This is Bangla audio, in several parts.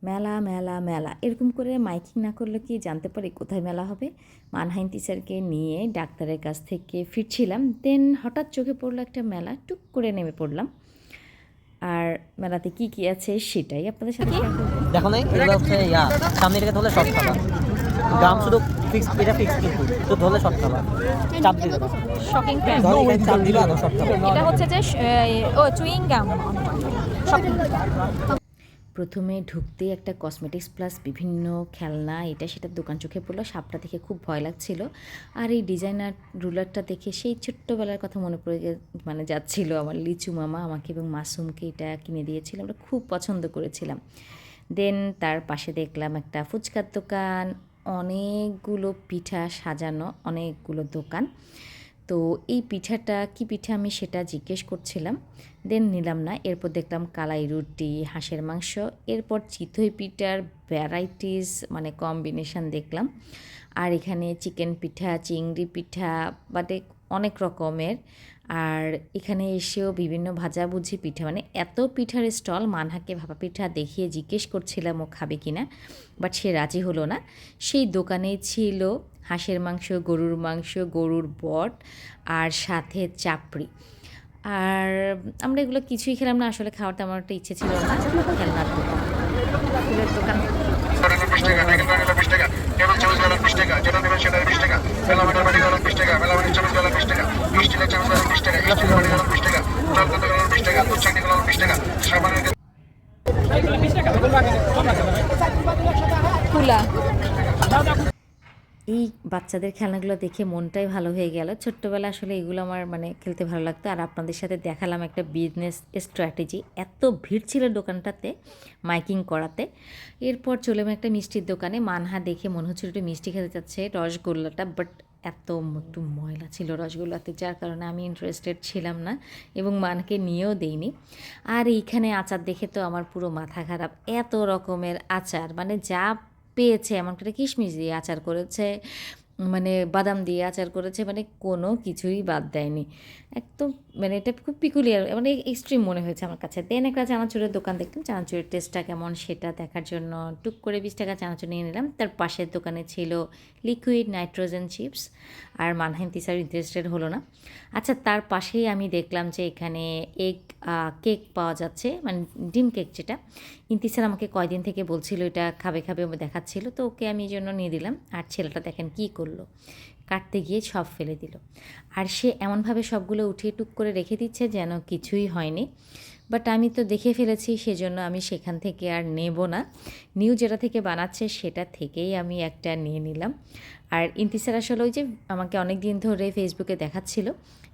মেলা মেলা মেলা এরকম করে মাইকিং না করলে কি জানতে পারি কোথায় মেলা হবে। মানহাইন টিচারকে নিয়ে ডাক্তারের কাছ থেকে ফিরছিলাম, দেন হঠাৎ চোখে পড়লো একটা মেলা, টুক করে নেমে পড়লাম। আর মেলাতে কি কি আছে সেটাই আপনাদের সাথে শেয়ার করবো। দেখো নাই এগুলো হচ্ছে সামনে থেকে ধরলে সব খাবার দাম শুধু ফিক্স, এটা ফিক্স কিন্তু শুধু ধরলে সব খাবার চাপ দিয়ে দেবো। শকিং চাপ দিলে আরো সব খাবার। এটা হচ্ছে যে চুইং গাম। প্রথমে ঢুকতেই একটা কসমেটিক্স প্লাস বিভিন্ন খেলনা এটা সেটার দোকান চোখে পড়লো। সাপটা দেখে খুব ভয় লাগছিল, আর এই ডিজাইনার রুলারটা দেখে সেই ছোট্টবেলার কথা মনে পড়ে যাচ্ছিল। আমার লিচু মামা আমাকে এবং মাসুমকে এটা কিনে দিয়েছিল, আমরা খুব পছন্দ করেছিলাম। দেন তার পাশে দেখলাম একটা ফুচকার দোকান, অনেকগুলো পিঠা সাজানো, অনেকগুলো দোকান। তো এই পিঠাটা কি পিঠা আমি সেটা জিজ্ঞেস করছিলাম, দেন নিলাম না। এরপর দেখলাম কালাই রুটি, হাঁসের মাংস, এরপর চিতই পিঠার ভ্যারাইটিস কম্বিনেশান দেখলাম। আর এখানে চিকেন পিঠা, চিংড়ি পিঠা বাটে অনেক রকমের। আর এখানে এসেও বিভিন্ন ভাজাভুজি পিঠা, এত পিঠার স্টল। মানহাকে ভাপা পিঠা দেখিয়ে জিজ্ঞেস করছিলাম ও খাবে কিনা, বাট সে রাজি হলো না। সেই দোকানেই ছিল হাঁসের মাংস, গরুর মাংস, গরুর বট, আর সাথে চাপড়ি। আর আমরা এগুলো কিছুই খেলাম না, আসলে খাওয়ার তেমন একটা ইচ্ছে ছিল না। খেলনার দোকান, ফুলের দোকান। কুলা এই বাচ্চাদের খেলনাগুলো দেখে মনটাই ভালো হয়ে গেল। ছোট্টবেলা আসলে এগুলো আমার খেলতে ভালো লাগতো। আর আপনাদের সাথে দেখালাম একটা বিজনেস স্ট্র্যাটেজি। এত ভিড় ছিল দোকানটাতে মাইকিং করাতে। এরপর চলে একটা মিষ্টির দোকানে। মানহা দেখে মনে হচ্ছিল একটু মিষ্টি খেতে চাচ্ছে, রসগোল্লাটা, বাট একটু ময়লা ছিল রসগোল্লাতে, যার কারণে আমি ইন্টারেস্টেড ছিলাম না এবং মানকে নিয়েও দেইনি। আর এইখানে আচার দেখে তো আমার পুরো মাথা খারাপ। এত রকমের আচার, যা পেয়েছে, এমন করে কিশমিশ দিয়ে আচার করেছে, বাদাম দিয়ে আচার করেছে, কোনো কিছুই বাদ দেয়নি। একদম এটা খুব পিকুলিয়ার, এক্সট্রিম মনে হয়েছে আমার কাছে। দেন একটা চানাচুরের দোকান দেখলাম, চানাচুরের টেস্টটা কেমন সেটা দেখার জন্য টুক করে 20 টাকা চানাচুর নিয়ে নিলাম। তার পাশের দোকানে ছিল লিকুইড নাইট্রোজেন চিপস, আর মানহাইন তিসার ইন্টারেস্টেড হলো না। আচ্ছা, তার পাশেই আমি দেখলাম যে এখানে এগ কেক পাওয়া যাচ্ছে, ডিম কেক যেটা। ইন্তিসার আমাকে কয়দিন থেকে বলছিল এটা খাবে খাবে দেখাচ্ছিল, তো ওকে আমি এই জন্য নিয়ে দিলাম। আর ছেলেটা দেখেন কী করলো, কাটতে গিয়ে সব ফেলে দিল। আর সে এমনভাবে সবগুলো উঠিয়ে টুক করে রেখে দিচ্ছে যেন কিছুই হয়নি। বাট আমি তো দেখে ফেলেছি, সেজন্য আমি সেখান থেকে আর নেব না। নিউ যেটা থেকে বানাচ্ছে সেটা থেকেই আমি একটা নিয়ে নিলাম। আর ইন্তিসার আসলে ওই যে আমাকে অনেক দিন ধরে ফেসবুকে দেখাচ্ছিল,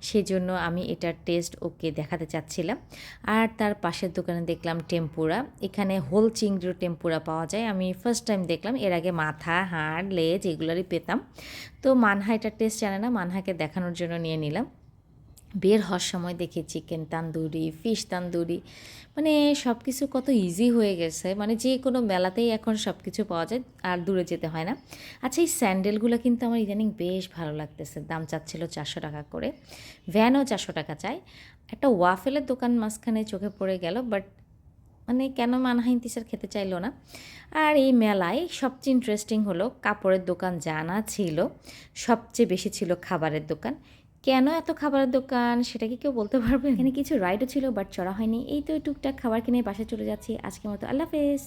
সেজন্য আমি এটার টেস্ট ওকে দেখাতে চাচ্ছিলাম। আর তার পাশের দোকানে দেখলাম টেম্পুরা। এখানে হোল চিংড়ির টেম্পুরা পাওয়া যায়, আমি ফার্স্ট টাইম দেখলাম। এর আগে মাথা, হাড়, লেজ এগুলোরই পেতাম। তো মানহা এটার টেস্ট জানে না, মানহাকে দেখানোর জন্য নিয়ে নিলাম। বের হওয়ার সময় দেখি চিকেন তান্দুরি, ফিশ তান্দুরি, সব কিছু কত ইজি হয়ে গেছে। যে কোনো মেলাতেই এখন সব কিছু পাওয়া যায়, আর দূরে যেতে হয় না। আচ্ছা, এই স্যান্ডেলগুলো কিন্তু আমার ইদানিং বেশ ভালো লাগতেছে। দাম চাচ্ছিল 400 টাকা করে, ভ্যানও 400 টাকা চায়। একটা ওয়াফেলের দোকান মাঝখানে চোখে পড়ে গেল, বাট কেন মানহাইন তিসার খেতে চাইলো না। আর এই মেলায় সবচেয়ে ইন্টারেস্টিং হলো কাপড়ের দোকান জানা ছিল, সবচেয়ে বেশি ছিল খাবারের দোকান। কেন এত খাবারের দোকান সেটা কি কেউ বলতে পারবে? এখানে কিছু রাইডও ছিল, বাট চড়া হয়নি। এই তো টুকটাক খাবার কিনে বাসায় চলে যাচ্ছি। আজকের মতো আল্লাহ হাফেজ।